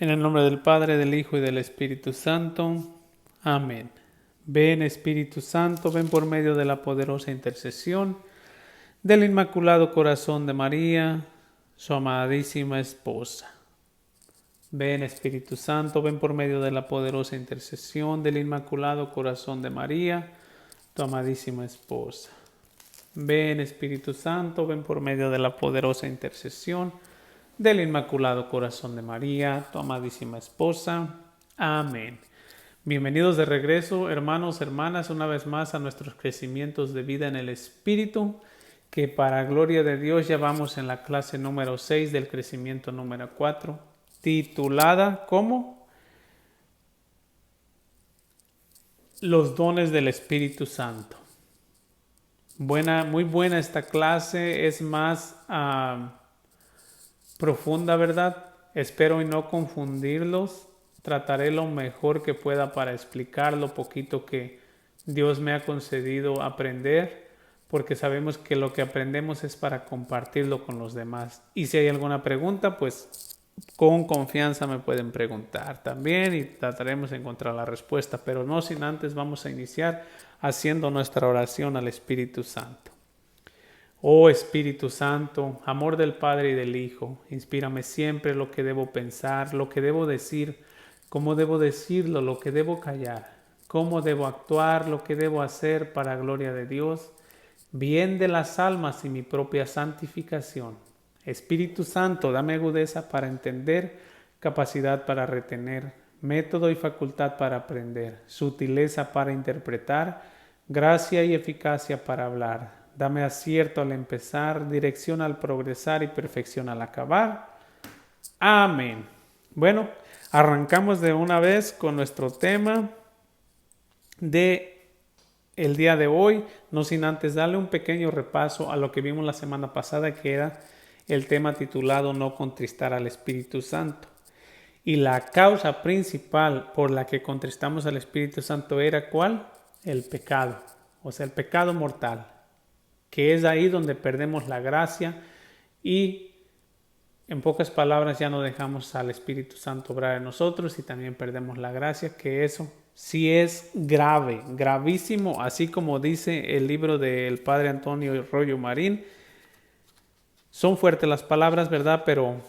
En el nombre del Padre, del Hijo y del Espíritu Santo. Amén. Ven Espíritu Santo, ven por medio de la poderosa intercesión del Inmaculado Corazón de María, su amadísima esposa. Ven Espíritu Santo, ven por medio de la poderosa intercesión del Inmaculado Corazón de María, tu amadísima esposa. Ven Espíritu Santo, ven por medio de la poderosa intercesión del Inmaculado Corazón de María, tu amadísima esposa. Amén. Bienvenidos de regreso, hermanos, hermanas, una vez más a nuestros crecimientos de vida en el Espíritu, que para gloria de Dios ya vamos en la clase número 6 del crecimiento número 4, titulada como Los dones del Espíritu Santo. Muy buena esta clase, es más profunda, ¿verdad? Espero y no confundirlos. Trataré lo mejor que pueda para explicar lo poquito que Dios me ha concedido aprender, porque sabemos que lo que aprendemos es para compartirlo con los demás. Y si hay alguna pregunta, pues con confianza me pueden preguntar también y trataremos de encontrar la respuesta, pero no sin antes vamos a iniciar haciendo nuestra oración al Espíritu Santo. Oh Espíritu Santo, amor del Padre y del Hijo, inspírame siempre lo que debo pensar, lo que debo decir, cómo debo decirlo, lo que debo callar, cómo debo actuar, lo que debo hacer para gloria de Dios, bien de las almas y mi propia santificación. Espíritu Santo, dame agudeza para entender, capacidad para retener, método y facultad para aprender, sutileza para interpretar, gracia y eficacia para hablar. Dame acierto al empezar, dirección al progresar y perfección al acabar. Amén. Bueno, arrancamos de una vez con nuestro tema de el día de hoy, no sin antes darle un pequeño repaso a lo que vimos la semana pasada, que era el tema titulado No contristar al Espíritu Santo. Y la causa principal por la que contristamos al Espíritu Santo era ¿cuál? El pecado, o sea, el pecado mortal, que es ahí donde perdemos la gracia y en pocas palabras ya no dejamos al Espíritu Santo obrar en nosotros y también perdemos la gracia, que eso sí es grave, gravísimo, así como dice el libro del Padre Antonio Rollo Marín. Son fuertes las palabras, ¿verdad? Pero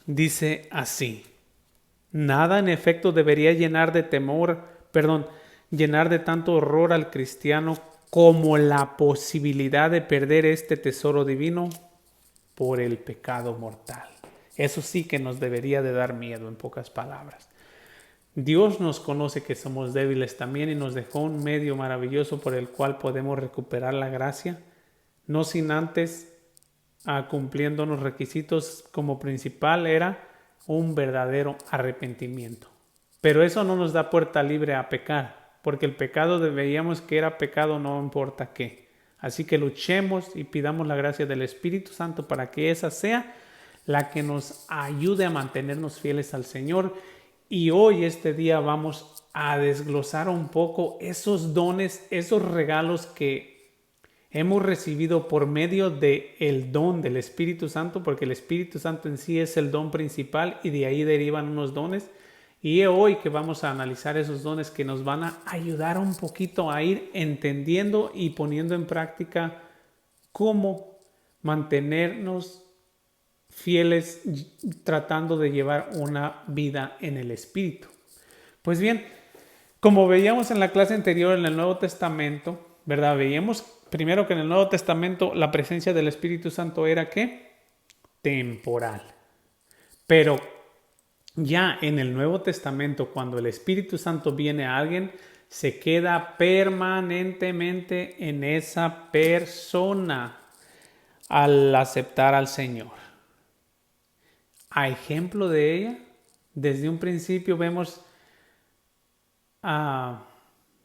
dice así: nada en efecto debería llenar de tanto horror al cristiano como la posibilidad de perder este tesoro divino por el pecado mortal. Eso sí que nos debería de dar miedo, en pocas palabras. Dios nos conoce que somos débiles también y nos dejó un medio maravilloso por el cual podemos recuperar la gracia, no sin antes cumpliendo los requisitos. Como principal era un verdadero arrepentimiento. Pero eso no nos da puerta libre a pecar, porque el pecado veíamos que era pecado no importa qué. Así que luchemos y pidamos la gracia del Espíritu Santo para que esa sea la que nos ayude a mantenernos fieles al Señor. Y hoy, este día, vamos a desglosar un poco esos dones, esos regalos que hemos recibido por medio del don del Espíritu Santo, porque el Espíritu Santo en sí es el don principal y de ahí derivan unos dones. Y hoy que vamos a analizar esos dones que nos van a ayudar un poquito a ir entendiendo y poniendo en práctica cómo mantenernos fieles tratando de llevar una vida en el Espíritu. Pues bien, como veíamos en la clase anterior en el Nuevo Testamento, ¿verdad? Veíamos primero que en el Nuevo Testamento la presencia del Espíritu Santo era ¿qué? Temporal. Pero ya en el Nuevo Testamento, cuando el Espíritu Santo viene a alguien, se queda permanentemente en esa persona al aceptar al Señor. A ejemplo de ella, desde un principio vemos,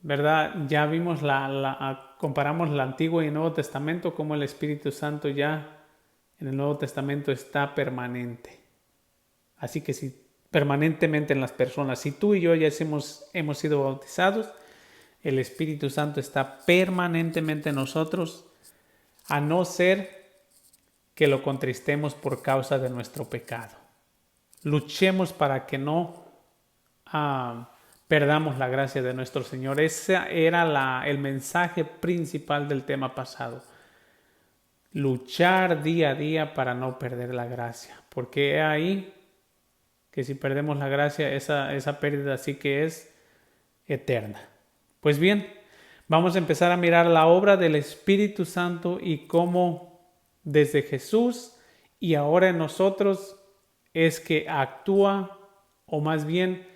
¿verdad? Ya vimos, comparamos el Antiguo y el Nuevo Testamento, como el Espíritu Santo ya en el Nuevo Testamento está permanente. Así que si permanentemente en las personas, si tú y yo ya hemos sido bautizados, el Espíritu Santo está permanentemente en nosotros, a no ser que lo contristemos por causa de nuestro pecado. luchemos para que no perdamos la gracia de nuestro Señor. Ese era el mensaje principal del tema pasado. Luchar día a día para no perder la gracia. Porque es ahí que si perdemos la gracia, esa pérdida sí que es eterna. Pues bien, vamos a empezar a mirar la obra del Espíritu Santo y cómo desde Jesús y ahora en nosotros es que actúa, o más bien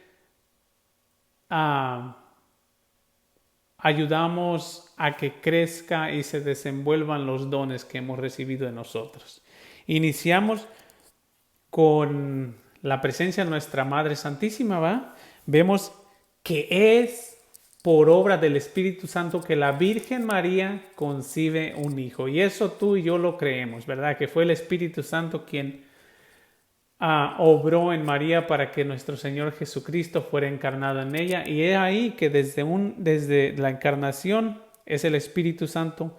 ayudamos a que crezca y se desenvuelvan los dones que hemos recibido de nosotros. Iniciamos con la presencia de nuestra Madre Santísima, ¿va? Vemos que es por obra del Espíritu Santo que la Virgen María concibe un hijo. Y eso tú y yo lo creemos, ¿verdad? Que fue el Espíritu Santo quien obró en María para que nuestro Señor Jesucristo fuera encarnado en ella. Y es ahí que desde la encarnación es el Espíritu Santo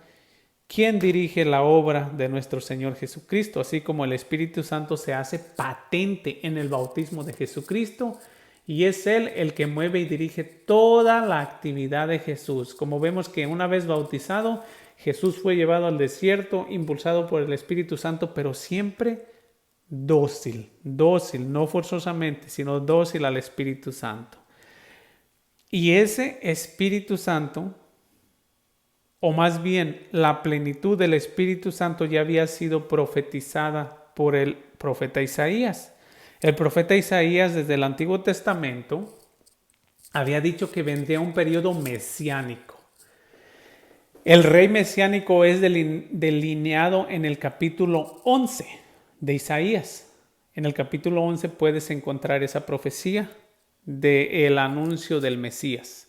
quien dirige la obra de nuestro Señor Jesucristo, así como el Espíritu Santo se hace patente en el bautismo de Jesucristo y es Él el que mueve y dirige toda la actividad de Jesús. Como vemos que una vez bautizado, Jesús fue llevado al desierto, impulsado por el Espíritu Santo, pero siempre dócil, no forzosamente, sino dócil al Espíritu Santo. Y ese Espíritu Santo, o más bien la plenitud del Espíritu Santo, ya había sido profetizada por el profeta Isaías. El profeta Isaías desde el Antiguo Testamento había dicho que vendría un periodo mesiánico. El rey mesiánico es delineado en el capítulo 11 de Isaías. En el capítulo 11 puedes encontrar esa profecía del anuncio del Mesías.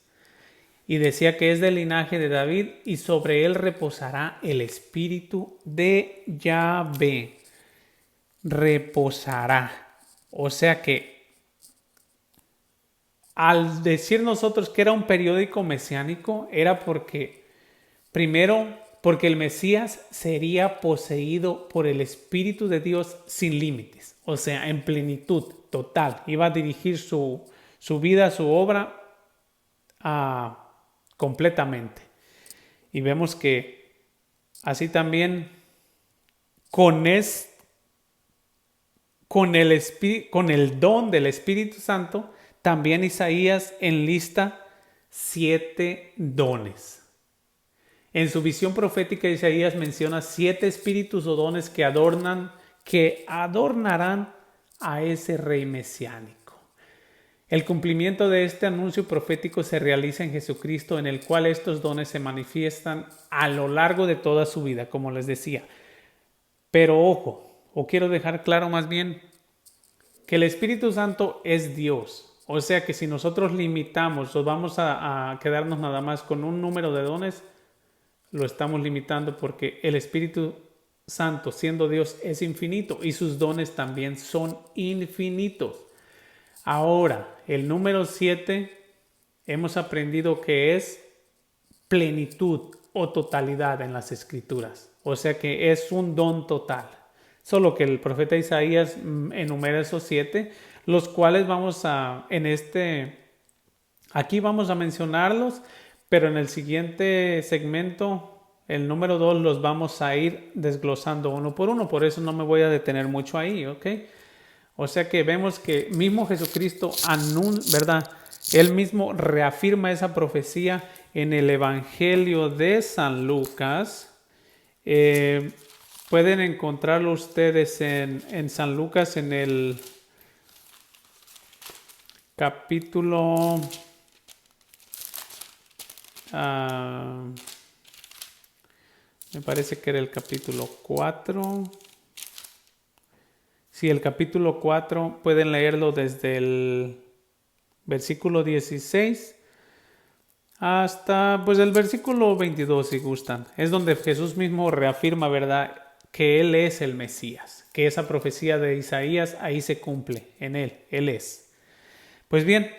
Y decía que es del linaje de David y sobre él reposará el espíritu de Yahvé. Reposará. O sea que al decir nosotros que era un periódico mesiánico, era porque, primero, porque el Mesías sería poseído por el Espíritu de Dios sin límites. O sea, en plenitud total. Iba a dirigir su vida, su obra completamente. Y vemos que así también con el don del Espíritu Santo, también Isaías enlista 7 dones. En su visión profética, Isaías menciona 7 espíritus o dones que adornarán a ese rey mesiánico. El cumplimiento de este anuncio profético se realiza en Jesucristo, en el cual estos dones se manifiestan a lo largo de toda su vida, como les decía. Pero ojo, o quiero dejar claro más bien, que el Espíritu Santo es Dios. O sea que si nosotros limitamos o vamos a quedarnos nada más con un número de dones, lo estamos limitando porque el Espíritu Santo, siendo Dios, es infinito y sus dones también son infinitos. Ahora, el número 7 hemos aprendido que es plenitud o totalidad en las Escrituras. O sea que es un don total. Solo que el profeta Isaías enumera esos 7, los cuales aquí vamos a mencionarlos, pero en el siguiente segmento, el número 2, los vamos a ir desglosando uno por uno. Por eso no me voy a detener mucho ahí, ¿ok? O sea que vemos que mismo Jesucristo ¿verdad? Él mismo reafirma esa profecía en el Evangelio de San Lucas. Pueden encontrarlo ustedes en San Lucas en el capítulo me parece que era el capítulo 4. Sí, el capítulo 4 pueden leerlo desde el versículo 16 hasta el versículo 22 si gustan. Es donde Jesús mismo reafirma, ¿verdad?, que Él es el Mesías, que esa profecía de Isaías ahí se cumple en Él es. Pues bien,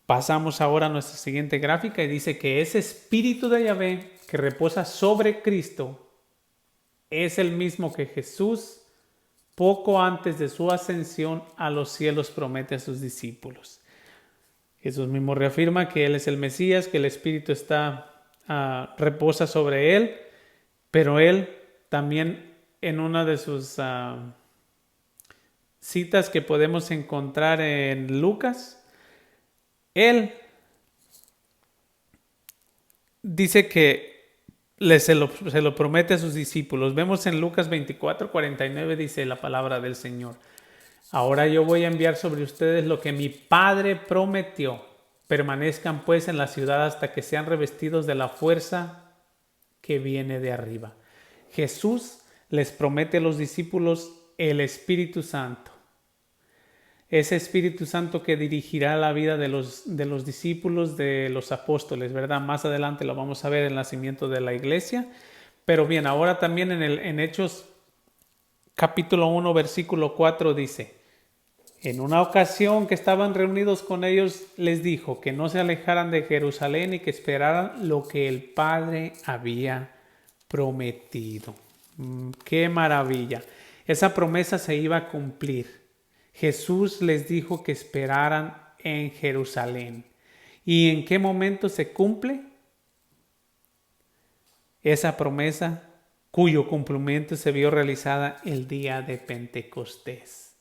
pasamos ahora a nuestra siguiente gráfica y dice que ese espíritu de Yahvé que reposa sobre Cristo es el mismo que Jesús poco antes de su ascensión a los cielos, promete a sus discípulos. Jesús mismo reafirma que Él es el Mesías, que el Espíritu reposa sobre Él, pero Él también en una de sus citas que podemos encontrar en Lucas, Él dice que se lo promete a sus discípulos. Vemos en Lucas 24:49 dice la palabra del Señor. Ahora yo voy a enviar sobre ustedes lo que mi Padre prometió. Permanezcan pues en la ciudad hasta que sean revestidos de la fuerza que viene de arriba. Jesús les promete a los discípulos el Espíritu Santo. Ese Espíritu Santo que dirigirá la vida de los discípulos, de los apóstoles, ¿verdad? Más adelante lo vamos a ver en el nacimiento de la iglesia. Pero bien, ahora también en Hechos capítulo 1, versículo 4 dice: en una ocasión que estaban reunidos con ellos, les dijo que no se alejaran de Jerusalén y que esperaran lo que el Padre había prometido. ¡Qué maravilla! Esa promesa se iba a cumplir. Jesús les dijo que esperaran en Jerusalén. ¿Y en qué momento se cumple esa promesa cuyo cumplimiento se vio realizada el día de Pentecostés?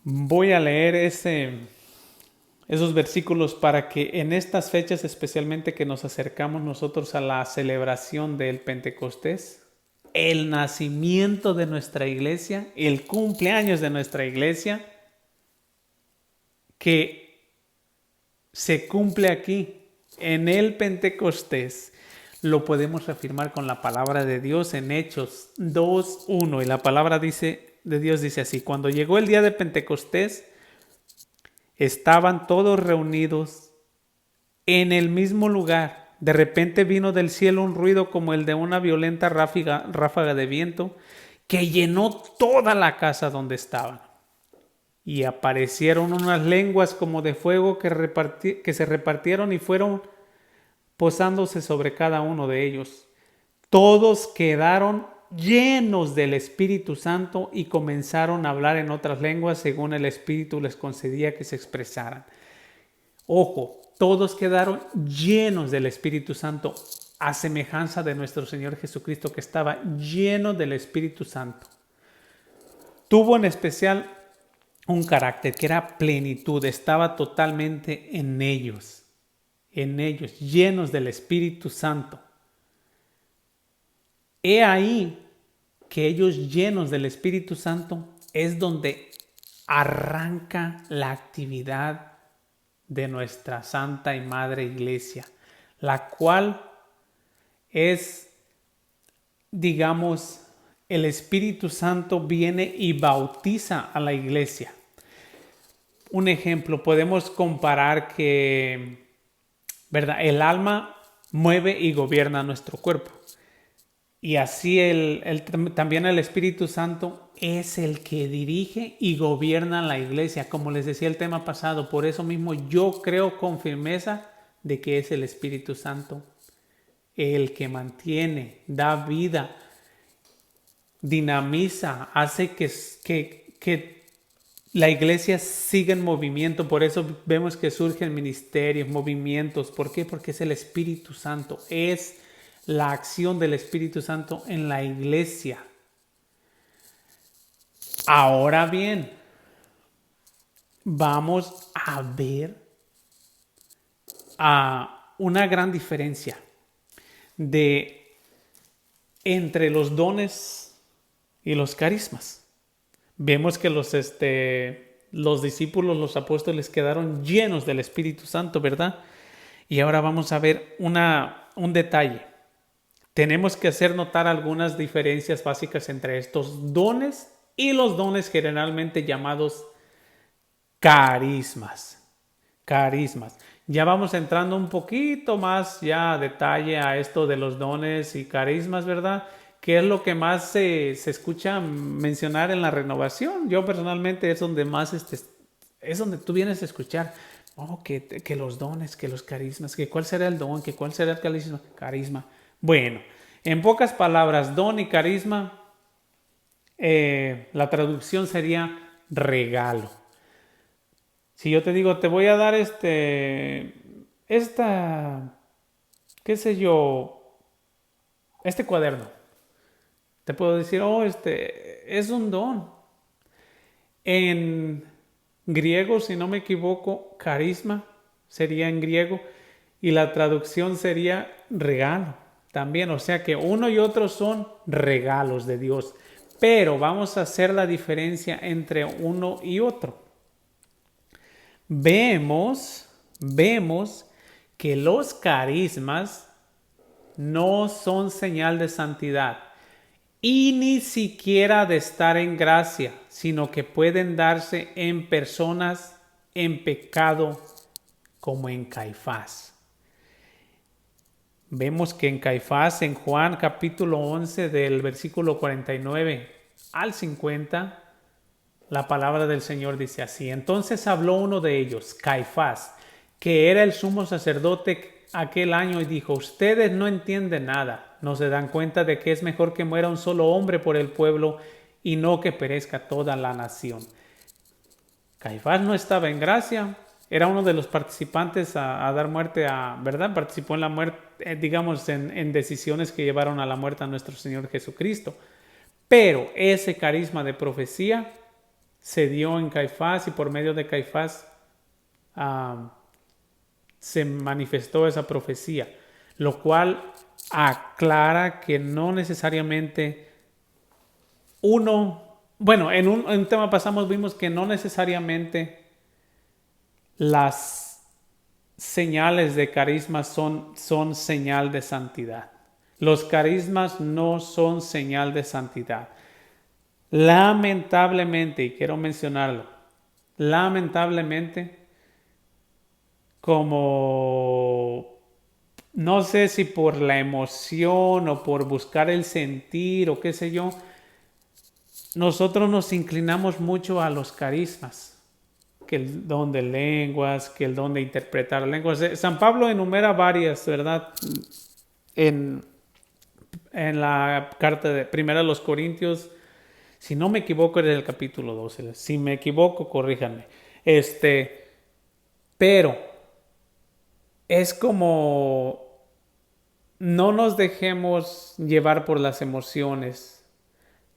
Voy a leer esos versículos para que en estas fechas, especialmente que nos acercamos nosotros a la celebración del Pentecostés, el nacimiento de nuestra iglesia, el cumpleaños de nuestra iglesia, que se cumple aquí en el Pentecostés, lo podemos afirmar con la palabra de Dios en Hechos 2:1. Y la palabra de Dios dice así: cuando llegó el día de Pentecostés, estaban todos reunidos en el mismo lugar. De repente vino del cielo un ruido como el de una violenta ráfaga de viento que llenó toda la casa donde estaban. Y aparecieron unas lenguas como de fuego que se repartieron y fueron posándose sobre cada uno de ellos. Todos quedaron llenos del Espíritu Santo y comenzaron a hablar en otras lenguas según el Espíritu les concedía que se expresaran. Ojo, todos quedaron llenos del Espíritu Santo, a semejanza de nuestro Señor Jesucristo, que estaba lleno del Espíritu Santo. Tuvo en especial un carácter que era plenitud, estaba totalmente en ellos, llenos del Espíritu Santo. He ahí que ellos llenos del Espíritu Santo es donde arranca la actividad de nuestra Santa y Madre Iglesia, la cual es, digamos, el Espíritu Santo viene y bautiza a la iglesia. Un ejemplo, podemos comparar que, ¿verdad?, el alma mueve y gobierna nuestro cuerpo. Y así también el Espíritu Santo es el que dirige y gobierna la iglesia. Como les decía el tema pasado, por eso mismo yo creo con firmeza de que es el Espíritu Santo el que mantiene, da vida, dinamiza, hace que la iglesia siga en movimiento. Por eso vemos que surgen ministerios, movimientos. ¿Por qué? Porque es el Espíritu Santo, es la acción del Espíritu Santo en la iglesia. Ahora bien, vamos a ver una gran diferencia entre los dones y los carismas. Vemos que los discípulos, los apóstoles quedaron llenos del Espíritu Santo, ¿verdad? Y ahora vamos a ver un detalle. Tenemos que hacer notar algunas diferencias básicas entre estos dones y los dones generalmente llamados carismas. Ya vamos entrando un poquito más ya a detalle a esto de los dones y carismas, ¿verdad? ¿Qué es lo que más se escucha mencionar en la renovación? Yo personalmente es donde más es donde tú vienes a escuchar que los dones, que los carismas, que cuál será el don, que cuál será el carisma. Bueno, en pocas palabras, don y carisma la traducción sería regalo. Si yo te digo, te voy a dar qué sé yo, este cuaderno, te puedo decir, oh, es un don. En griego, si no me equivoco, carisma sería en griego y la traducción sería regalo también. O sea que uno y otro son regalos de Dios. Pero vamos a hacer la diferencia entre uno y otro. Vemos que los carismas no son señal de santidad y ni siquiera de estar en gracia, sino que pueden darse en personas en pecado, como en Caifás. Vemos que en Caifás, en Juan capítulo 11 del versículo 49 al 50, la palabra del Señor dice así: entonces habló uno de ellos, Caifás, que era el sumo sacerdote aquel año, y dijo: ustedes no entienden nada, no se dan cuenta de que es mejor que muera un solo hombre por el pueblo y no que perezca toda la nación. Caifás no estaba en gracia, era uno de los participantes a dar muerte ¿verdad? Participó en la muerte, digamos, en decisiones que llevaron a la muerte a nuestro Señor Jesucristo. Pero ese carisma de profecía se dio en Caifás y por medio de Caifás se manifestó esa profecía, lo cual aclara que no necesariamente en un tema pasado vimos que no necesariamente las señales de carisma son señal de santidad. Los carismas no son señal de santidad. Lamentablemente, y quiero mencionarlo, lamentablemente, como no sé si por la emoción o por buscar el sentir o qué sé yo, nosotros nos inclinamos mucho a los carismas, que el don de lenguas, que el don de interpretar lenguas. San Pablo enumera varias, ¿verdad? En la carta de Primera a los Corintios, si no me equivoco, es el capítulo 12. Si me equivoco, corríjanme. Pero es como no nos dejemos llevar por las emociones,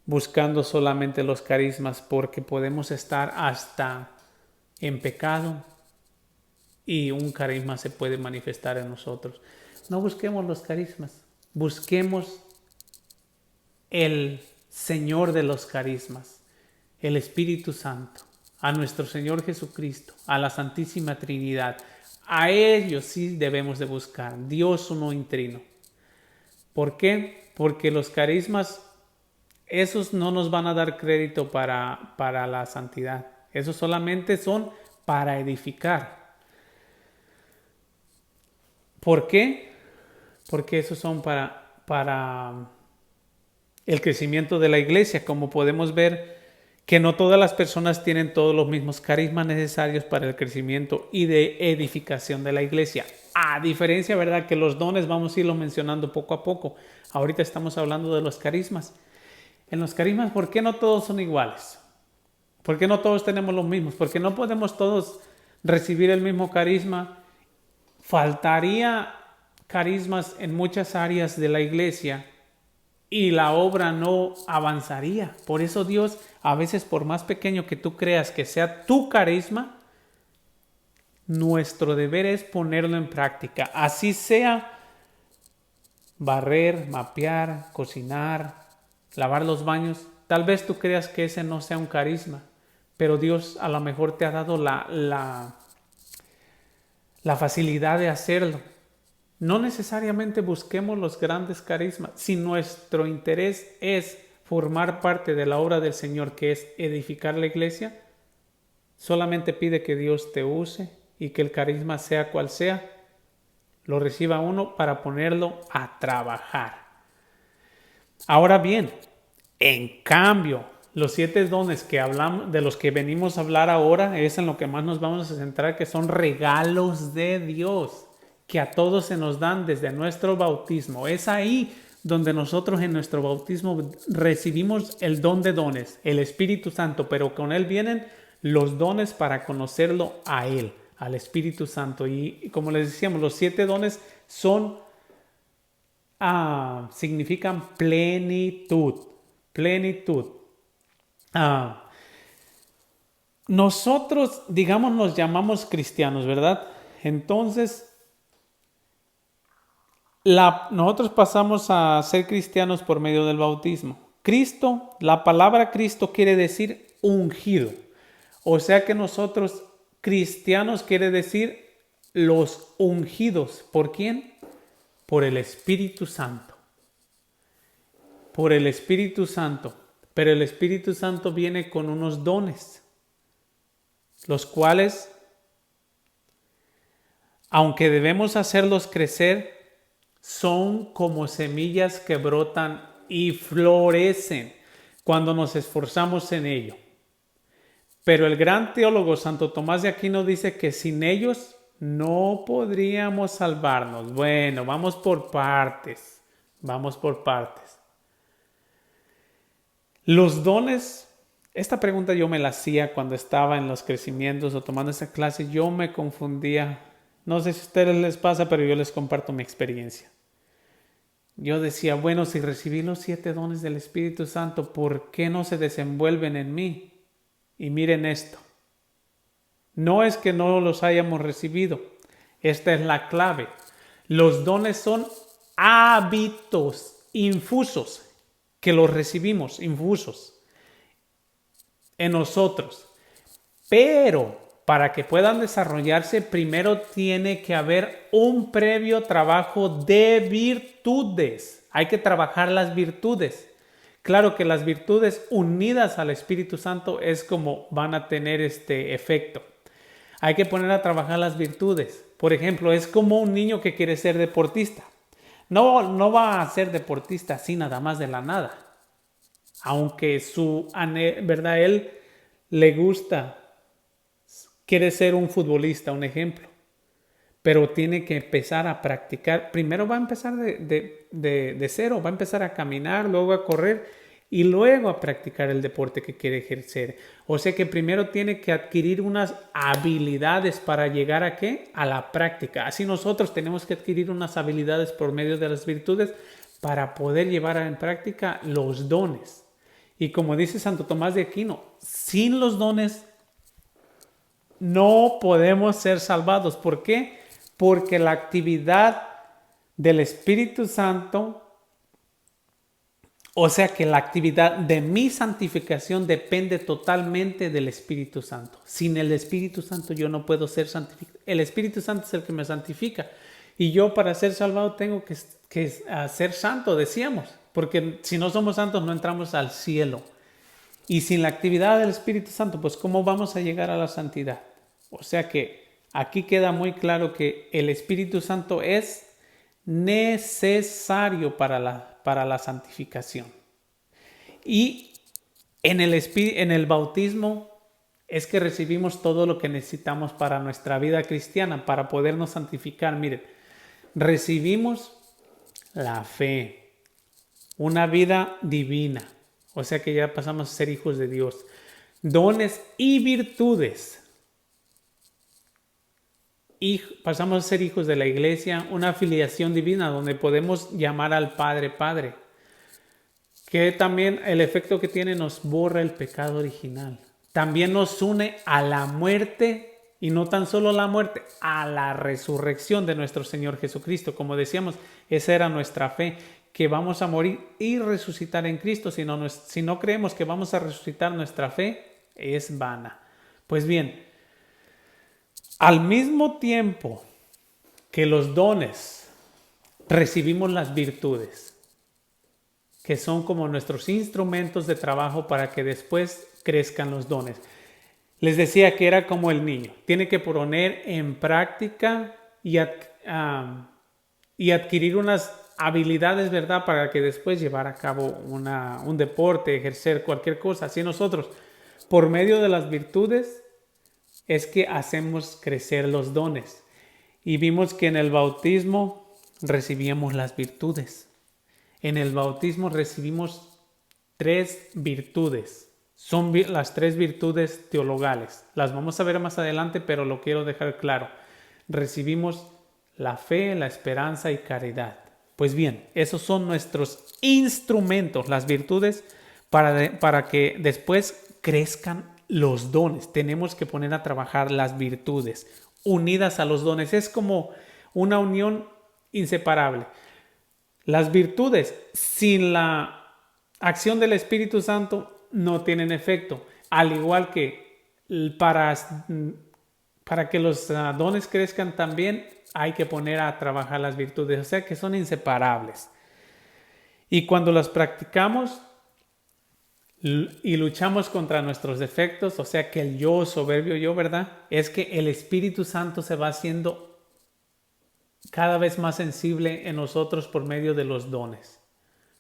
buscando solamente los carismas, porque podemos estar hasta en pecado y un carisma se puede manifestar en nosotros. No busquemos los carismas, busquemos el Señor de los carismas, el Espíritu Santo, a nuestro Señor Jesucristo, a la Santísima Trinidad. A ellos sí debemos de buscar, Dios uno y trino. ¿Por qué? Porque los carismas, esos no nos van a dar crédito para la santidad. Esos solamente son para edificar. ¿Por qué? Porque esos son para el crecimiento de la iglesia. Como podemos ver que no todas las personas tienen todos los mismos carismas necesarios para el crecimiento y de edificación de la iglesia. A diferencia, ¿verdad?, que los dones vamos a irlos mencionando poco a poco. Ahorita estamos hablando de los carismas. En los carismas, ¿por qué no todos son iguales? ¿Por qué no todos tenemos los mismos? ¿Por qué no podemos todos recibir el mismo carisma? Faltaría carismas en muchas áreas de la iglesia y la obra no avanzaría. Por eso Dios, a veces, por más pequeño que tú creas que sea tu carisma, nuestro deber es ponerlo en práctica. Así sea barrer, mapear, cocinar, lavar los baños. Tal vez tú creas que ese no sea un carisma, pero Dios a lo mejor te ha dado la facilidad de hacerlo. No necesariamente busquemos los grandes carismas. Si nuestro interés es formar parte de la obra del Señor, que es edificar la iglesia, solamente pide que Dios te use y que el carisma sea cual sea, lo reciba uno para ponerlo a trabajar. Ahora bien, en cambio, los 7 dones que hablamos, de los que venimos a hablar ahora, es en lo que más nos vamos a centrar, que son regalos de Dios, que a todos se nos dan desde nuestro bautismo. Es ahí donde nosotros en nuestro bautismo recibimos el don de dones, el Espíritu Santo, pero con Él vienen los dones para conocerlo a Él, al Espíritu Santo. Y como les decíamos, los 7 dones significan plenitud, plenitud. Nosotros, digamos, nos llamamos cristianos, ¿verdad? Entonces, nosotros pasamos a ser cristianos por medio del bautismo. Cristo, la palabra Cristo quiere decir ungido. O sea que nosotros, cristianos, quiere decir los ungidos. ¿Por quién? Por el Espíritu Santo. Por el Espíritu Santo. Pero el Espíritu Santo viene con unos dones, los cuales, aunque debemos hacerlos crecer, son como semillas que brotan y florecen cuando nos esforzamos en ello. Pero el gran teólogo Santo Tomás de Aquino dice que sin ellos no podríamos salvarnos. Bueno, vamos por partes. Vamos por partes. Los dones, esta pregunta yo me la hacía cuando estaba en los crecimientos o tomando esa clase. Yo me confundía. No sé si a ustedes les pasa, pero yo les comparto mi experiencia. Yo decía, bueno, si recibí los 7 dones del Espíritu Santo, ¿por qué no se desenvuelven en mí? Y miren esto. No es que no los hayamos recibido. Esta es la clave. Los dones son hábitos infusos que los recibimos, infusos en nosotros. Pero para que puedan desarrollarse, primero tiene que haber un previo trabajo de virtudes. Hay que trabajar las virtudes. Claro que las virtudes unidas al Espíritu Santo es como van a tener este efecto. Hay que poner a trabajar las virtudes. Por ejemplo, es como un niño que quiere ser deportista. No va a ser deportista así nada más de la nada. Aunque ¿verdad? Él le gusta, quiere ser un futbolista, un ejemplo. Pero tiene que empezar a practicar. Primero va a empezar de cero, va a empezar a caminar, luego a correr y luego a practicar el deporte que quiere ejercer. O sea que primero tiene que adquirir unas habilidades para llegar ¿a qué? A la práctica. Así nosotros tenemos que adquirir unas habilidades por medio de las virtudes para poder llevar en práctica los dones. Y como dice Santo Tomás de Aquino, sin los dones no podemos ser salvados. ¿Por qué? Porque la actividad del Espíritu Santo, o sea que la actividad de mi santificación depende totalmente del Espíritu Santo. Sin el Espíritu Santo yo no puedo ser santificado. El Espíritu Santo es el que me santifica. Y yo para ser salvado tengo que ser santo, decíamos. Porque si no somos santos no entramos al cielo. Y sin la actividad del Espíritu Santo, pues ¿cómo vamos a llegar a la santidad? O sea que aquí queda muy claro que el Espíritu Santo es necesario para la santificación. Y en el bautismo es que recibimos todo lo que necesitamos para nuestra vida cristiana, para podernos santificar. Miren, recibimos la fe, una vida divina, o sea que ya pasamos a ser hijos de Dios, dones y virtudes. Y pasamos a ser hijos de la iglesia, una afiliación divina donde podemos llamar al Padre, Padre. Que también el efecto que tiene nos borra el pecado original. También nos une a la muerte y no tan solo la muerte, a la resurrección de nuestro Señor Jesucristo. Como decíamos, esa era nuestra fe, que vamos a morir y resucitar en Cristo. Si no creemos que vamos a resucitar, nuestra fe es vana. Pues bien, al mismo tiempo que los dones, recibimos las virtudes, que son como nuestros instrumentos de trabajo para que después crezcan los dones. Les decía que era como el niño, tiene que poner en práctica y adquirir unas habilidades, ¿verdad? Para que después llevar a cabo un deporte, ejercer cualquier cosa. Así nosotros, por medio de las virtudes, es que hacemos crecer los dones. Y vimos que en el bautismo recibíamos las virtudes. En el bautismo recibimos 3 virtudes. Son las 3 virtudes teologales. Las vamos a ver más adelante, pero lo quiero dejar claro. Recibimos la fe, la esperanza y caridad. Pues bien, esos son nuestros instrumentos, las virtudes, para que después crezcan los dones. Tenemos que poner a trabajar las virtudes unidas a los dones. Es como una unión inseparable. Las virtudes sin la acción del Espíritu Santo no tienen efecto. Al igual que para que los dones crezcan también hay que poner a trabajar las virtudes. O sea que son inseparables. Y cuando las practicamos y luchamos contra nuestros defectos, o sea que el yo soberbio yo, ¿verdad? Es que el Espíritu Santo se va haciendo cada vez más sensible en nosotros por medio de los dones.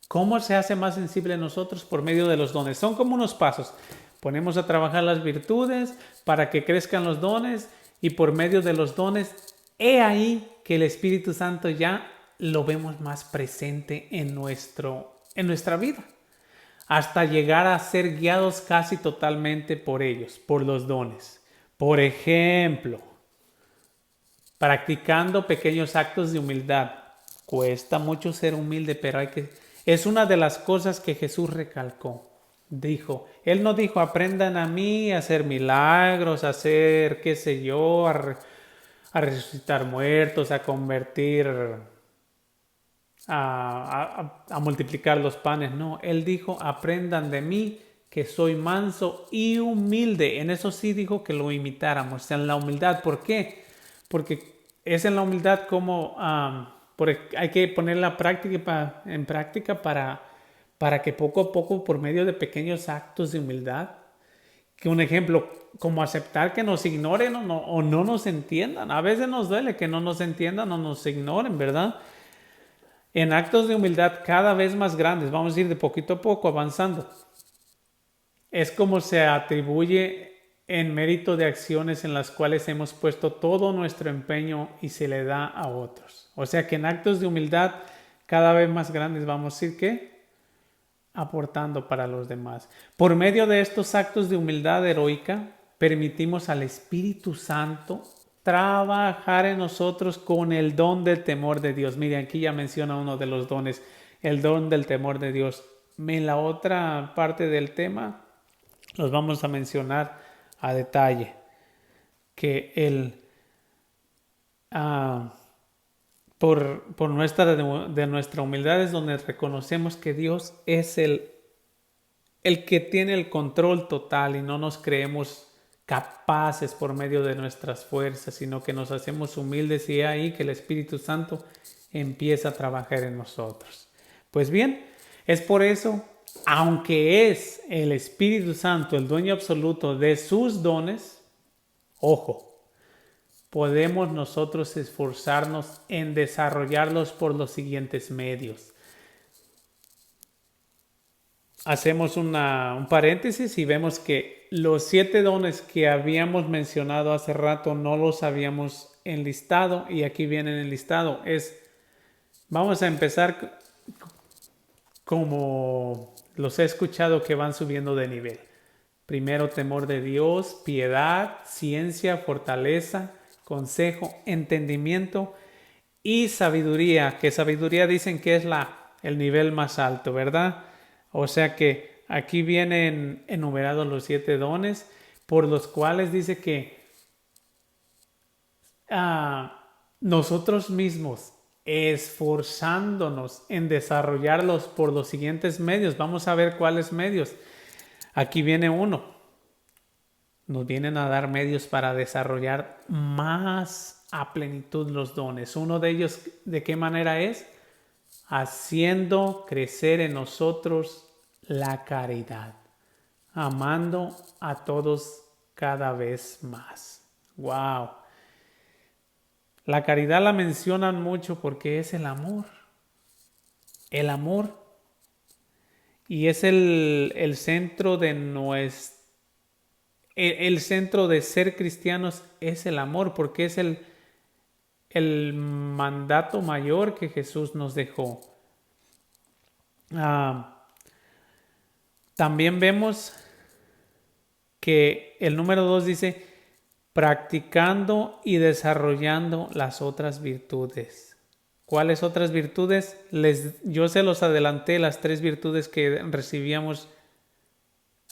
¿Cómo se hace más sensible en nosotros? Por medio de los dones. Son como unos pasos. Ponemos a trabajar las virtudes para que crezcan los dones y por medio de los dones, he ahí que el Espíritu Santo ya lo vemos más presente en nuestra vida, hasta llegar a ser guiados casi totalmente por ellos, por los dones. Por ejemplo, practicando pequeños actos de humildad. Cuesta mucho ser humilde, pero es una de las cosas que Jesús recalcó. Él no dijo, aprendan a mí a hacer milagros, a hacer, qué sé yo, a resucitar muertos, a convertir, a multiplicar los panes. No, Él dijo, aprendan de mí que soy manso y humilde. En eso sí dijo que lo imitáramos, en la humildad. ¿Por qué? Porque es en la humildad como hay que ponerla en práctica para que poco a poco, por medio de pequeños actos de humildad, que un ejemplo, como aceptar que nos ignoren o no nos entiendan. A veces nos duele que no nos entiendan o nos ignoren, ¿verdad? En actos de humildad cada vez más grandes, vamos a ir de poquito a poco avanzando. Es como se atribuye en mérito de acciones en las cuales hemos puesto todo nuestro empeño y se le da a otros. O sea que en actos de humildad cada vez más grandes vamos a ir ¿qué? Aportando para los demás. Por medio de estos actos de humildad heroica, permitimos al Espíritu Santo trabajar en nosotros con el don del temor de Dios. Miren, aquí ya menciona uno de los dones, el don del temor de Dios. En la otra parte del tema los vamos a mencionar a detalle, que por nuestra humildad es donde reconocemos que Dios es el que tiene el control total y no nos creemos capaces por medio de nuestras fuerzas, sino que nos hacemos humildes y ahí que el Espíritu Santo empieza a trabajar en nosotros. Pues bien, es por eso, aunque es el Espíritu Santo el dueño absoluto de sus dones, ojo, podemos nosotros esforzarnos en desarrollarlos por los siguientes medios. Hacemos un paréntesis y vemos que los 7 dones que habíamos mencionado hace rato no los habíamos enlistado y aquí vienen enlistado. Vamos a empezar como los he escuchado que van subiendo de nivel. Primero, temor de Dios, piedad, ciencia, fortaleza, consejo, entendimiento y sabiduría, que sabiduría dicen que es el nivel más alto, ¿verdad? O sea que aquí vienen enumerados los 7 dones por los cuales dice que nosotros mismos esforzándonos en desarrollarlos por los siguientes medios. Vamos a ver cuáles medios. Aquí viene uno. Nos vienen a dar medios para desarrollar más a plenitud los dones. Uno de ellos, ¿de qué manera es? Haciendo crecer en nosotros la caridad, amando a todos cada vez más. ¡Wow! La caridad la mencionan mucho porque es el amor. El amor. Y es el centro de el centro de ser cristianos es el amor, porque es el mandato mayor que Jesús nos dejó. También vemos que el número 2 dice, practicando y desarrollando las otras virtudes. ¿Cuáles otras virtudes? Yo se los adelanté, las 3 virtudes que recibíamos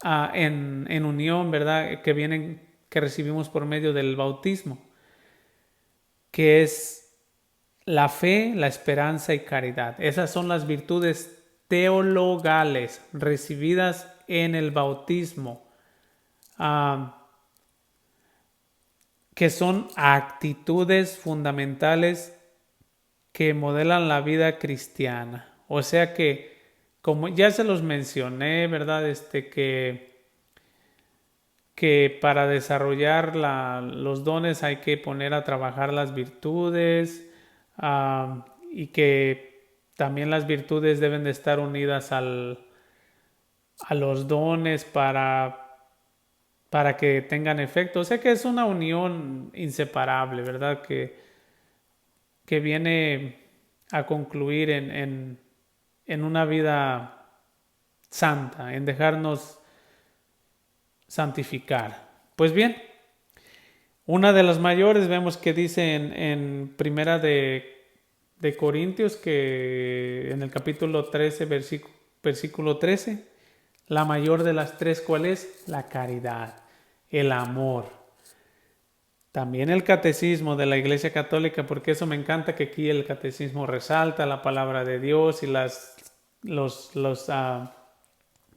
en unión, ¿verdad? Que recibimos por medio del bautismo, que es la fe, la esperanza y caridad. Esas son las virtudes teologales recibidas en el bautismo, que son actitudes fundamentales que modelan la vida cristiana. O sea que, como ya se los mencioné, ¿verdad? Que para desarrollar los dones hay que poner a trabajar las virtudes, y que también las virtudes deben de estar unidas a los dones para que tengan efecto. O sea que es una unión inseparable, ¿verdad? Que viene a concluir en una vida santa, en dejarnos santificar. Pues bien, una de las mayores vemos que dice en Primera de Corintios, que en el capítulo 13, versículo 13, la mayor de las 3, ¿cuál es? La caridad, el amor. También el catecismo de la Iglesia Católica, porque eso me encanta que aquí el catecismo resalta la palabra de Dios y los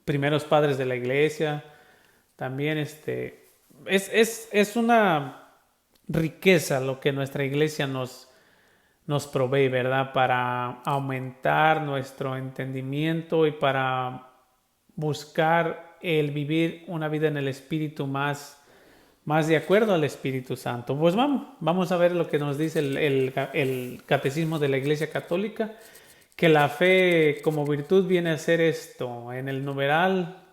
primeros padres de la Iglesia. También es una riqueza lo que nuestra Iglesia nos provee, ¿verdad? Para aumentar nuestro entendimiento y para buscar el vivir una vida en el Espíritu más de acuerdo al Espíritu Santo. Pues vamos a ver lo que nos dice el Catecismo de la Iglesia Católica, que la fe como virtud viene a ser esto, en el numeral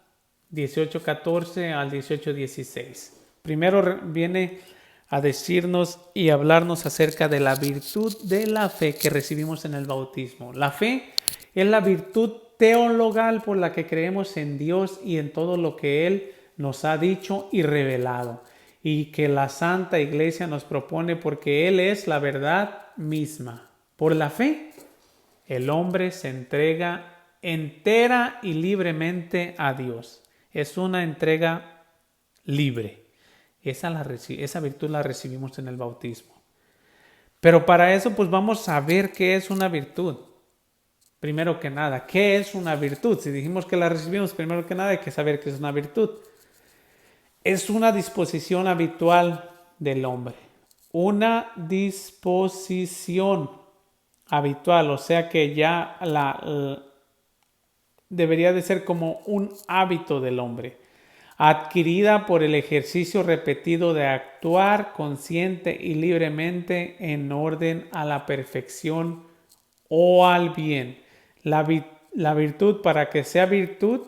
18:14 al 18:16. Primero viene a decirnos y hablarnos acerca de la virtud de la fe que recibimos en el bautismo. La fe es la virtud teologal por la que creemos en Dios y en todo lo que Él nos ha dicho y revelado, y que la Santa Iglesia nos propone porque Él es la verdad misma. Por la fe, el hombre se entrega entera y libremente a Dios. Es una entrega libre. Esa virtud la recibimos en el bautismo. Pero para eso pues vamos a ver qué es una virtud. Primero que nada, ¿qué es una virtud? Si dijimos que la recibimos, primero que nada hay que saber qué es una virtud. Es una disposición habitual del hombre. Una disposición habitual, o sea que ya debería de ser como un hábito del hombre, adquirida por el ejercicio repetido de actuar consciente y libremente en orden a la perfección o al bien. La virtud, para que sea virtud,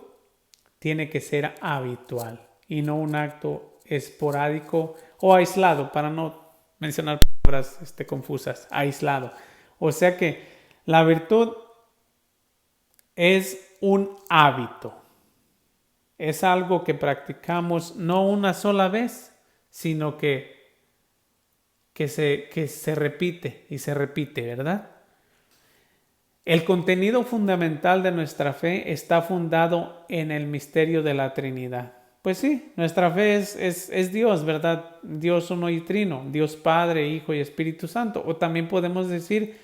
tiene que ser habitual y no un acto esporádico o aislado, para no mencionar palabras confusas, aislado. O sea que la virtud es un hábito. Es algo que practicamos no una sola vez, sino que se repite y se repite, ¿verdad? El contenido fundamental de nuestra fe está fundado en el misterio de la Trinidad. Pues sí, nuestra fe es Dios, ¿verdad? Dios uno y trino, Dios Padre, Hijo y Espíritu Santo. O también podemos decir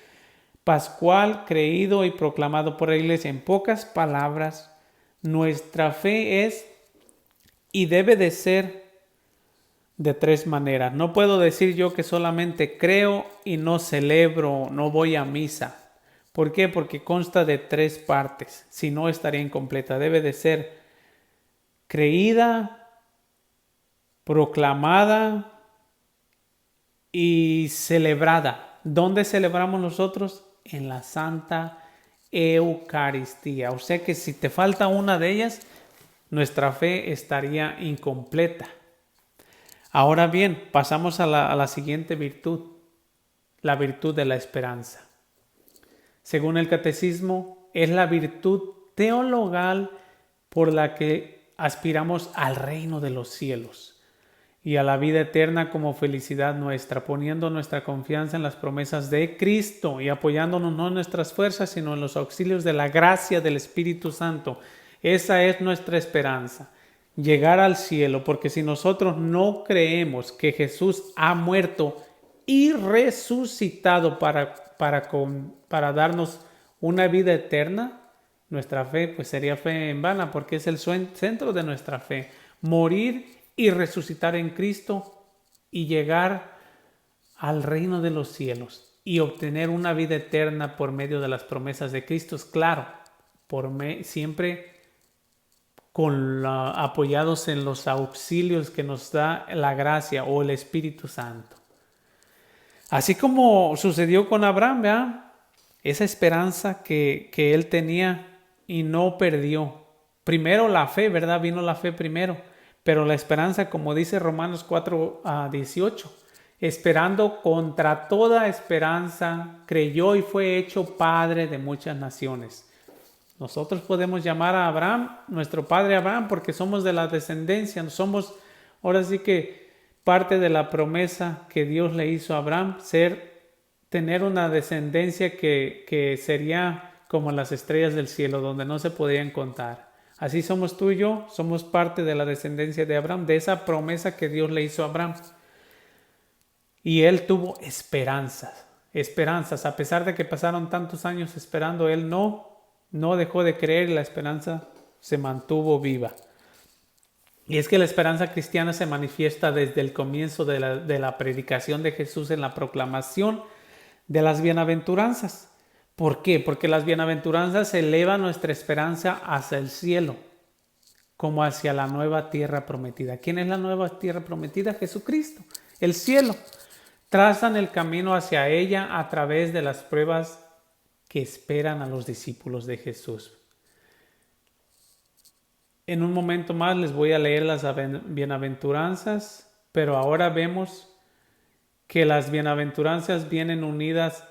pascual, creído y proclamado por la Iglesia. En pocas palabras, nuestra fe es y debe de ser de 3 maneras. No puedo decir yo que solamente creo y no celebro, no voy a misa. ¿Por qué? Porque consta de 3 partes. Si no, estaría incompleta. Debe de ser creída, proclamada y celebrada. ¿Dónde celebramos nosotros? En la Santa Eucaristía. O sea que si te falta una de ellas, nuestra fe estaría incompleta. Ahora bien, pasamos a la siguiente virtud, la virtud de la esperanza. Según el catecismo, es la virtud teologal por la que aspiramos al reino de los cielos y a la vida eterna como felicidad nuestra, poniendo nuestra confianza en las promesas de Cristo y apoyándonos no en nuestras fuerzas, sino en los auxilios de la gracia del Espíritu Santo. Esa es nuestra esperanza, llegar al cielo, porque si nosotros no creemos que Jesús ha muerto y resucitado para darnos una vida eterna, nuestra fe pues sería fe en vana, porque es el centro de nuestra fe. Morir y resucitar en Cristo y llegar al reino de los cielos y obtener una vida eterna por medio de las promesas de Cristo, es claro, siempre apoyados en los auxilios que nos da la gracia o el Espíritu Santo. Así como sucedió con Abraham, ¿verdad? Esa esperanza que él tenía y no perdió. Primero la fe, ¿verdad? Vino la fe primero, pero la esperanza, como dice Romanos 4:18, esperando contra toda esperanza, creyó y fue hecho padre de muchas naciones. Nosotros podemos llamar a Abraham nuestro padre Abraham porque somos de la descendencia, somos ahora sí que parte de la promesa que Dios le hizo a Abraham, tener una descendencia que sería como las estrellas del cielo, donde no se podían contar. Así somos tú y yo, somos parte de la descendencia de Abraham, de esa promesa que Dios le hizo a Abraham. Y él tuvo esperanzas, a pesar de que pasaron tantos años esperando, él no dejó de creer y la esperanza se mantuvo viva. Y es que la esperanza cristiana se manifiesta desde el comienzo de la predicación de Jesús en la proclamación de las bienaventuranzas. ¿Por qué? Porque las bienaventuranzas elevan nuestra esperanza hacia el cielo, como hacia la nueva tierra prometida. ¿Quién es la nueva tierra prometida? Jesucristo, el cielo. Trazan el camino hacia ella a través de las pruebas que esperan a los discípulos de Jesús. En un momento más les voy a leer las bienaventuranzas, pero ahora vemos que las bienaventuranzas vienen unidas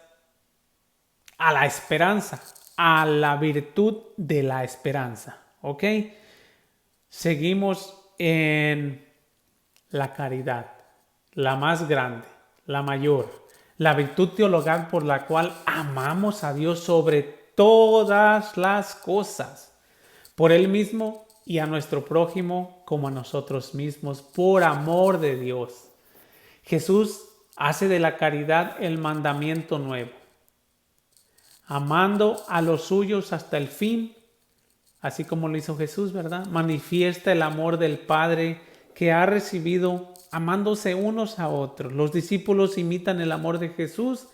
a la esperanza, a la virtud de la esperanza. ¿Ok? Seguimos en la caridad, la más grande, la mayor, la virtud teologal por la cual amamos a Dios sobre todas las cosas, por Él mismo y a nuestro prójimo como a nosotros mismos, por amor de Dios. Jesús hace de la caridad el mandamiento nuevo, amando a los suyos hasta el fin, así como lo hizo Jesús, ¿verdad? Manifiesta el amor del Padre que ha recibido amándose unos a otros. Los discípulos imitan el amor de Jesús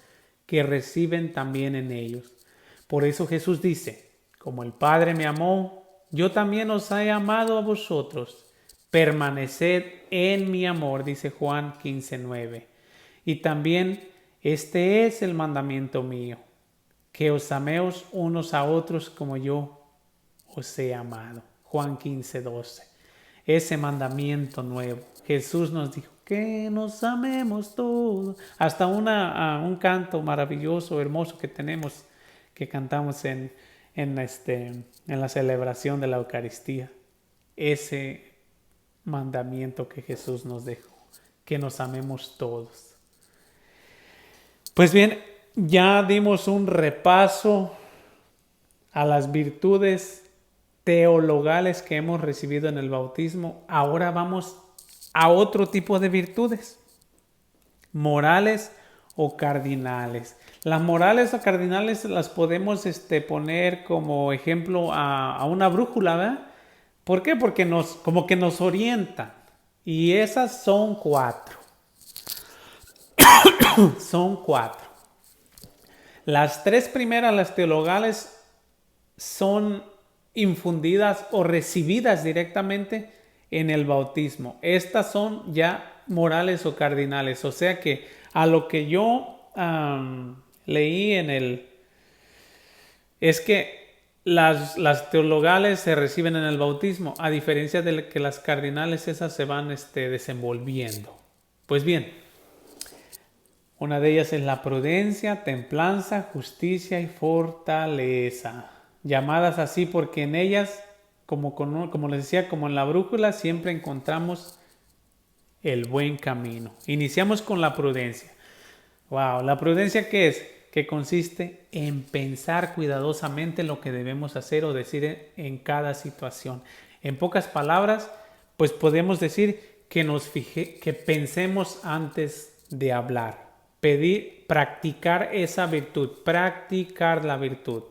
que reciben también en ellos. Por eso Jesús dice, como el Padre me amó, yo también os he amado a vosotros. Permaneced en mi amor, dice Juan 15:9. Y también este es el mandamiento mío, que os améis unos a otros como yo os he amado. Juan 15:12. Ese mandamiento nuevo. Jesús nos dijo que nos amemos todos. Hasta un canto maravilloso, hermoso que tenemos, que cantamos en la celebración de la Eucaristía. Ese mandamiento que Jesús nos dejó, que nos amemos todos. Pues bien, ya dimos un repaso a las virtudes teologales que hemos recibido en el bautismo. Ahora vamos a otro tipo de virtudes, morales o cardinales. Las morales o cardinales las podemos poner como ejemplo a una brújula, ¿verdad? ¿Por qué? Porque como que nos orientan. Y esas son 4. Son 4. Las 3 primeras, las teologales, son infundidas o recibidas directamente en el bautismo. Estas son ya morales o cardinales. O sea que a lo que yo leí es que las teologales se reciben en el bautismo, a diferencia de que las cardinales esas se van desenvolviendo. Pues bien, una de ellas es la prudencia, templanza, justicia y fortaleza. llamadas así porque en ellas, como les decía, como en la brújula, siempre encontramos el buen camino. Iniciamos con la prudencia. Wow, ¿la prudencia qué es? Que consiste en pensar cuidadosamente lo que debemos hacer o decir en cada situación. En pocas palabras, pues podemos decir que pensemos antes de hablar. Practicar esa virtud, practicar la virtud.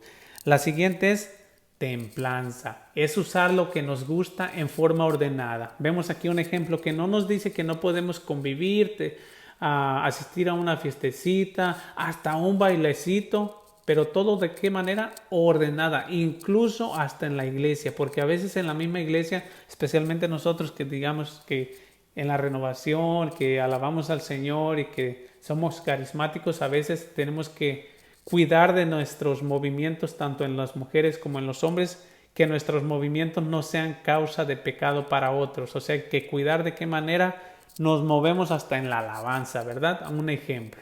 La siguiente es templanza, es usar lo que nos gusta en forma ordenada. Vemos aquí un ejemplo que no nos dice que no podemos convivir, asistir a una fiestecita, hasta un bailecito, pero todo de qué manera ordenada, incluso hasta en la iglesia, porque a veces en la misma iglesia, especialmente nosotros que digamos que en la renovación, que alabamos al Señor y que somos carismáticos, a veces tenemos que cuidar de nuestros movimientos, tanto en las mujeres como en los hombres, que nuestros movimientos no sean causa de pecado para otros. O sea, que cuidar de qué manera nos movemos hasta en la alabanza, ¿verdad? Un ejemplo.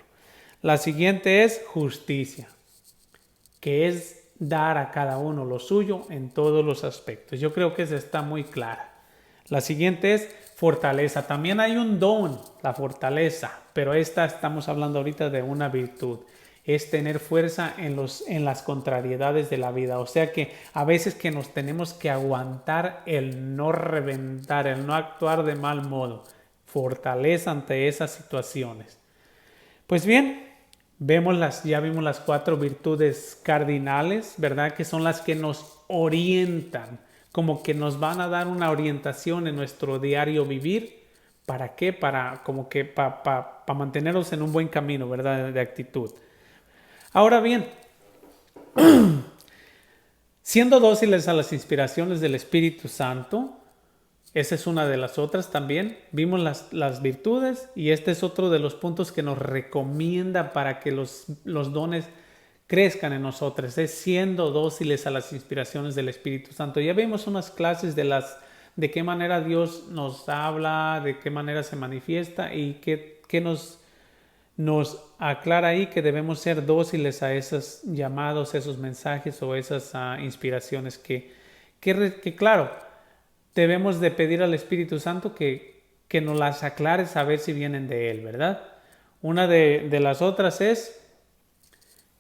La siguiente es justicia, que es dar a cada uno lo suyo en todos los aspectos. Yo creo que esa está muy clara. La siguiente es fortaleza. También hay un don, la fortaleza, pero esta estamos hablando ahorita de una virtud. Es tener fuerza en las contrariedades de la vida. O sea que a veces que nos tenemos que aguantar el no reventar, el no actuar de mal modo. Fortaleza ante esas situaciones. Pues bien, ya vimos las 4 virtudes cardinales, ¿verdad? Que son las que nos orientan, como que nos van a dar una orientación en nuestro diario vivir. ¿Para qué? Para mantenernos en un buen camino, ¿verdad? De actitud. Ahora bien, siendo dóciles a las inspiraciones del Espíritu Santo, esa es una de las otras también. Vimos las virtudes y este es otro de los puntos que nos recomienda para que los dones crezcan en nosotros. Es siendo dóciles a las inspiraciones del Espíritu Santo. Ya vimos unas clases de qué manera Dios nos habla, de qué manera se manifiesta y qué nos aclara ahí que debemos ser dóciles a esos llamados, esos mensajes o esas inspiraciones que claro, debemos de pedir al Espíritu Santo que nos las aclare, saber si vienen de Él, ¿verdad? Una de las otras es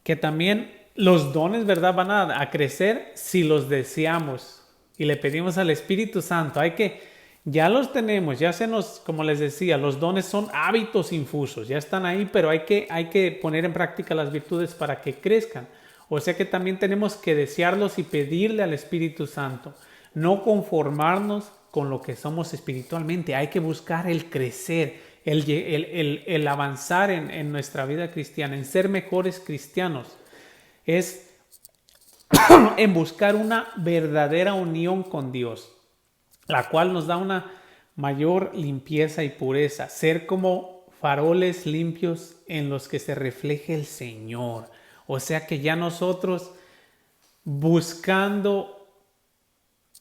que también los dones, ¿verdad? Van a crecer si los deseamos y le pedimos al Espíritu Santo. Ya los tenemos, como les decía, los dones son hábitos infusos, ya están ahí, pero hay que poner en práctica las virtudes para que crezcan. O sea que también tenemos que desearlos y pedirle al Espíritu Santo. No conformarnos con lo que somos espiritualmente, hay que buscar el crecer, el avanzar en nuestra vida cristiana, en ser mejores cristianos. Es en buscar una verdadera unión con Dios, la cual nos da una mayor limpieza y pureza, ser como faroles limpios en los que se refleje el Señor. O sea que ya nosotros buscando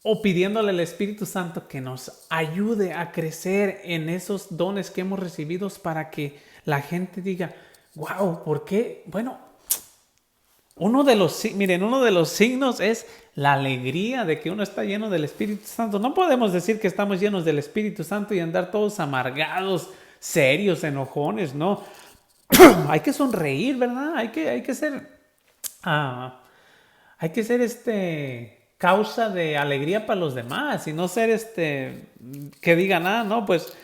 o pidiéndole al Espíritu Santo que nos ayude a crecer en esos dones que hemos recibido para que la gente diga, wow, ¿por qué? Bueno, uno de los signos es la alegría de que uno está lleno del Espíritu Santo. No podemos decir que estamos llenos del Espíritu Santo y andar todos amargados, serios, enojones, no. Hay que sonreír, ¿verdad? Hay que ser causa de alegría para los demás y no ser que digan, no, pues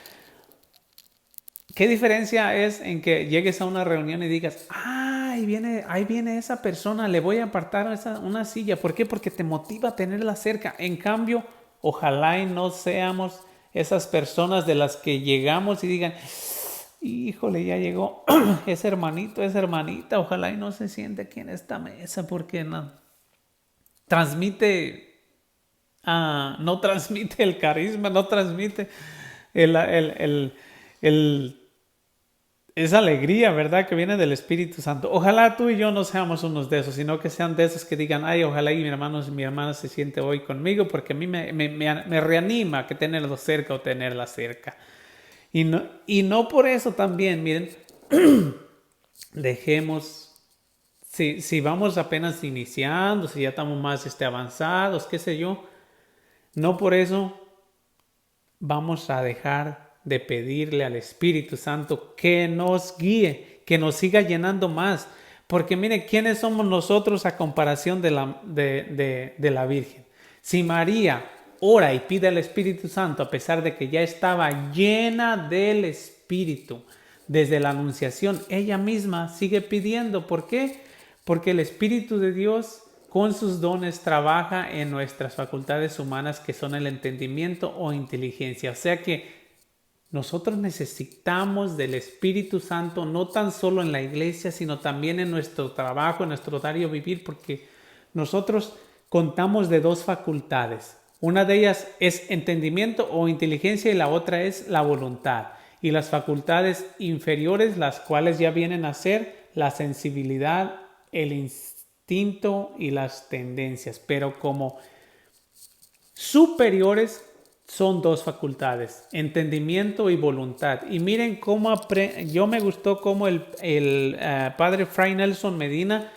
¿qué diferencia es en que llegues a una reunión y digas, ahí viene esa persona, le voy a apartar una silla? ¿Por qué? Porque te motiva a tenerla cerca. En cambio, ojalá y no seamos esas personas de las que llegamos y digan, híjole, ya llegó ese hermanito, esa hermanita, ojalá y no se siente aquí en esta mesa porque no transmite el carisma, no transmite esa alegría, ¿verdad? Que viene del Espíritu Santo. Ojalá tú y yo no seamos unos de esos, sino que sean de esos que digan, ojalá y mi hermana se siente hoy conmigo porque a mí me reanima que tenerlo cerca o tenerla cerca. Y no por eso también, miren, dejemos si vamos apenas iniciando, si ya estamos más avanzados, qué sé yo, no por eso vamos a dejar de pedirle al Espíritu Santo que nos guíe, que nos siga llenando más. Porque mire, ¿quiénes somos nosotros a comparación de la Virgen? Si María ora y pide al Espíritu Santo a pesar de que ya estaba llena del Espíritu desde la Anunciación, ella misma sigue pidiendo. ¿Por qué? Porque el Espíritu de Dios con sus dones trabaja en nuestras facultades humanas, que son el entendimiento o inteligencia. O sea que nosotros necesitamos del Espíritu Santo no tan solo en la iglesia, sino también en nuestro trabajo, en nuestro diario vivir, porque nosotros contamos de dos facultades. Una de ellas es entendimiento o inteligencia y la otra es la voluntad. Y las facultades inferiores, las cuales ya vienen a ser la sensibilidad, el instinto y las tendencias. Pero como superiores son dos facultades, entendimiento y voluntad. Y miren cómo yo me gustó cómo el padre Fray Nelson Medina,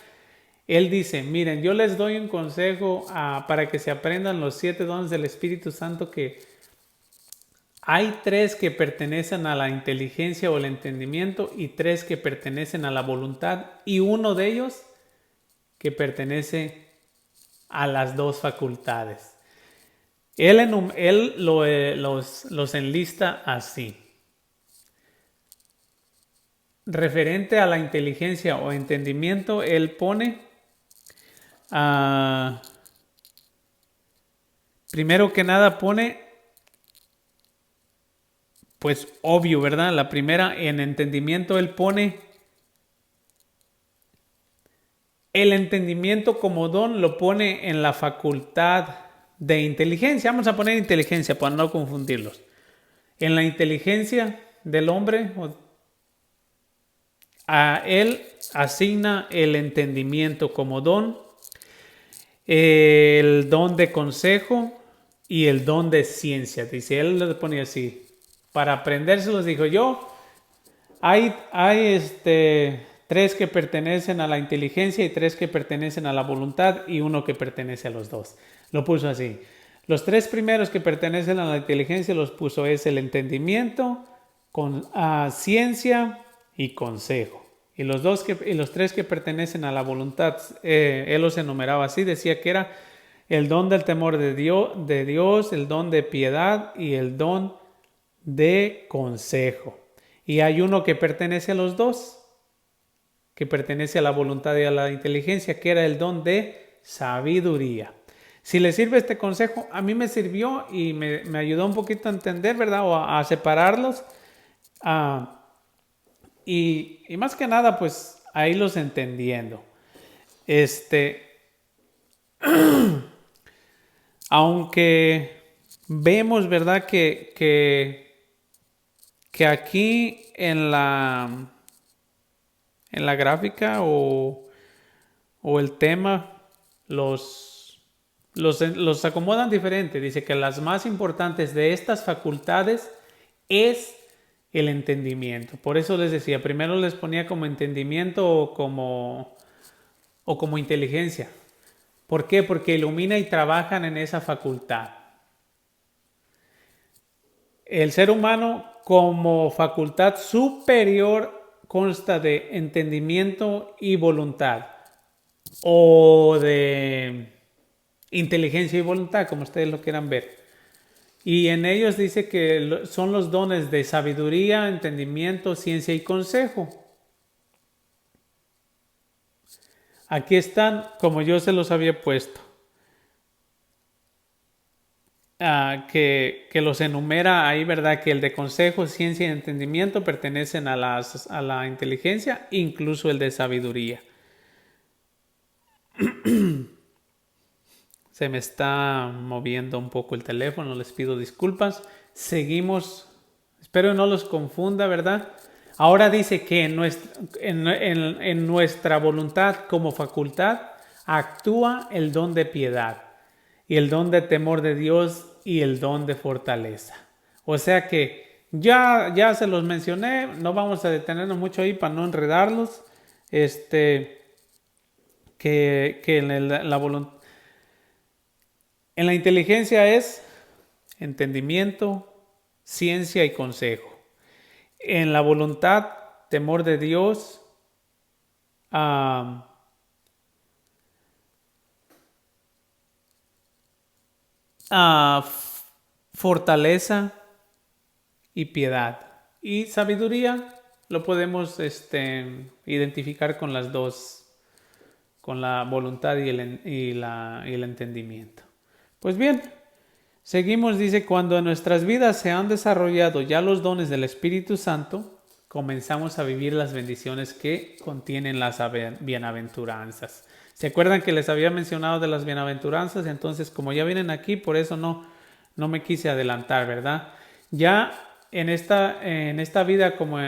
él dice, miren, yo les doy un consejo para que se aprendan los 7 dones del Espíritu Santo, que hay 3 que pertenecen a la inteligencia o el entendimiento y 3 que pertenecen a la voluntad y uno de ellos que pertenece a las dos facultades. Él los enlista así. Referente a la inteligencia o entendimiento, él pone, primero que nada pone, pues obvio, ¿verdad? La primera, en entendimiento, él pone el entendimiento como don, lo pone en la facultad de inteligencia. Vamos a poner inteligencia para no confundirlos. En la inteligencia del hombre, a él asigna el entendimiento como don, el don de consejo y el don de ciencia. Dice, él le pone así, para aprendérselos, dijo yo, hay 3 que pertenecen a la inteligencia y 3 que pertenecen a la voluntad y uno que pertenece a los dos. Lo puso así. Los 3 primeros que pertenecen a la inteligencia los puso es el entendimiento, ciencia y consejo. Y los 3 que pertenecen a la voluntad, él los enumeraba así, decía que era el don del temor de Dios, el don de piedad y el don de consejo. Y hay uno que pertenece a los dos, que pertenece a la voluntad y a la inteligencia, que era el don de sabiduría. Si les sirve este consejo, a mí me sirvió y me ayudó un poquito a entender, ¿verdad? O a separarlos. Y más que nada, pues, a irlos entendiendo. Aunque vemos, ¿verdad? Que aquí en la gráfica o el tema los acomodan diferente. Dice que las más importantes de estas facultades es el entendimiento. Por eso les decía, primero les ponía como entendimiento o como inteligencia. ¿Por qué? Porque ilumina y trabajan en esa facultad. El ser humano como facultad superior consta de entendimiento y voluntad, o de inteligencia y voluntad, como ustedes lo quieran ver. Y en ellos dice que son los dones de sabiduría, entendimiento, ciencia y consejo. Aquí están como yo se los había puesto. Que los enumera ahí, ¿verdad? Que el de consejo, ciencia y entendimiento pertenecen a la inteligencia, incluso el de sabiduría. Se me está moviendo un poco el teléfono, les pido disculpas. Seguimos, espero no los confunda, ¿verdad? Ahora dice que en nuestra voluntad como facultad actúa el don de piedad y el don de temor de Dios y el don de fortaleza. O sea que ya se los mencioné, no vamos a detenernos mucho ahí para no enredarlos. que en la inteligencia es entendimiento, ciencia y consejo. En la voluntad, temor de Dios, fortaleza y piedad. Y sabiduría lo podemos identificar con las dos, con la voluntad y el entendimiento. Pues bien, seguimos, dice, cuando en nuestras vidas se han desarrollado ya los dones del Espíritu Santo, comenzamos a vivir las bendiciones que contienen las bienaventuranzas. ¿Se acuerdan que les había mencionado de las bienaventuranzas? Entonces, como ya vienen aquí, por eso no me quise adelantar, ¿verdad? Ya en esta vida, como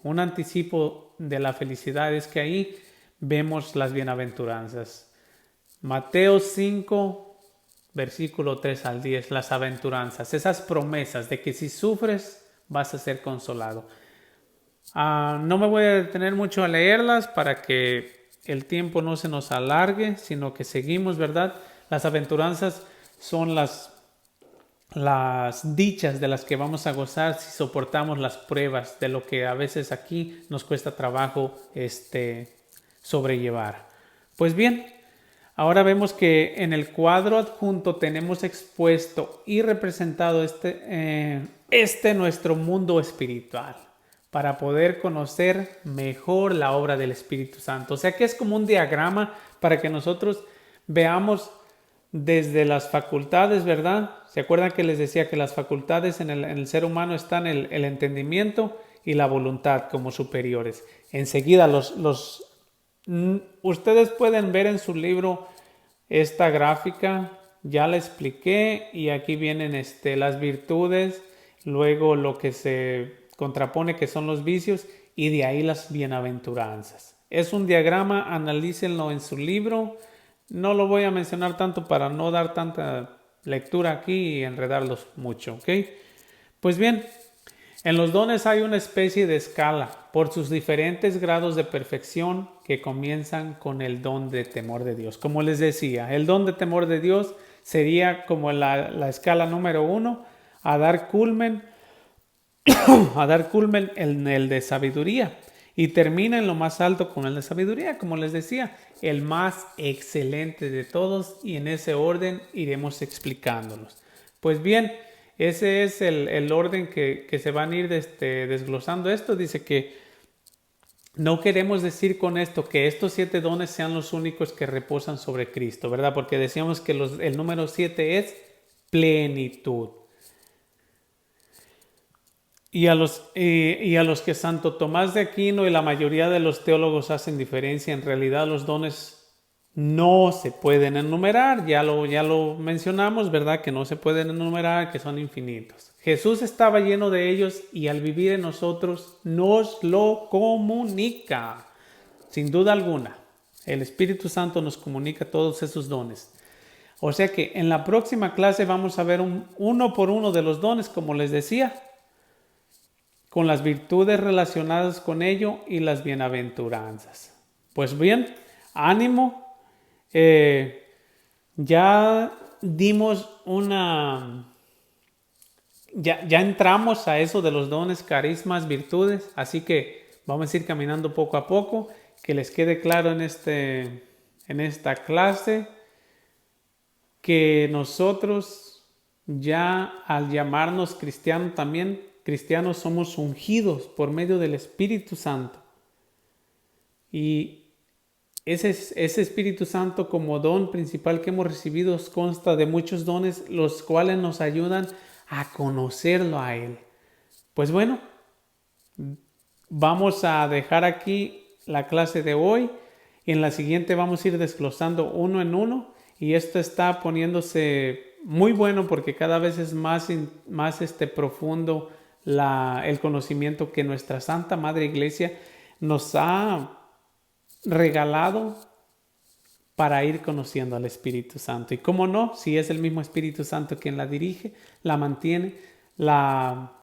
un anticipo de la felicidad, es que ahí vemos las bienaventuranzas. Mateo 5, versículo 3 al 10, las aventuranzas, esas promesas de que si sufres vas a ser consolado. No me voy a detener mucho a leerlas para que el tiempo no se nos alargue, sino que seguimos, ¿verdad? Las aventuranzas son las dichas de las que vamos a gozar si soportamos las pruebas de lo que a veces aquí nos cuesta trabajo sobrellevar. Pues bien, ahora vemos que en el cuadro adjunto tenemos expuesto y representado nuestro mundo espiritual para poder conocer mejor la obra del Espíritu Santo. O sea que es como un diagrama para que nosotros veamos desde las facultades, ¿verdad? ¿Se acuerdan que les decía que las facultades en el ser humano están el entendimiento y la voluntad como superiores? Enseguida ustedes pueden ver en su libro esta gráfica, ya la expliqué, y aquí vienen las virtudes, luego lo que se contrapone que son los vicios, y de ahí las bienaventuranzas. Es un diagrama, analícenlo en su libro. No lo voy a mencionar tanto para no dar tanta lectura aquí y enredarlos mucho, ¿ok? Pues bien, en los dones hay una especie de escala por sus diferentes grados de perfección que comienzan con el don de temor de Dios. Como les decía, el don de temor de Dios sería como la escala número 1, a dar culmen en el de sabiduría, y termina en lo más alto con el de sabiduría, como les decía, el más excelente de todos, y en ese orden iremos explicándolos. Pues bien, ese es el orden que se van a ir desglosando esto. Dice que no queremos decir con esto que estos 7 dones sean los únicos que reposan sobre Cristo, ¿verdad? Porque decíamos que el número 7 es plenitud. Y a los que Santo Tomás de Aquino y la mayoría de los teólogos hacen diferencia, en realidad los dones no se pueden enumerar, ya lo mencionamos, ¿verdad? Que no se pueden enumerar, que son infinitos. Jesús estaba lleno de ellos y al vivir en nosotros nos lo comunica, sin duda alguna. El Espíritu Santo nos comunica todos esos dones. O sea que en la próxima clase vamos a ver uno por uno de los dones, como les decía, con las virtudes relacionadas con ello y las bienaventuranzas. Pues bien, ánimo. Ya dimos ya entramos a eso de los dones, carismas, virtudes, así que vamos a ir caminando poco a poco, que les quede claro en esta clase que nosotros ya al llamarnos cristianos somos ungidos por medio del Espíritu Santo, y ese Espíritu Santo como don principal que hemos recibido consta de muchos dones, los cuales nos ayudan a conocerlo a Él. Pues bueno, vamos a dejar aquí la clase de hoy, y en la siguiente vamos a ir desglosando uno en uno, y esto está poniéndose muy bueno porque cada vez es más profundo el conocimiento que nuestra Santa Madre Iglesia nos ha regalado para ir conociendo al Espíritu Santo. Y cómo no, si es el mismo Espíritu Santo quien la dirige, la mantiene, la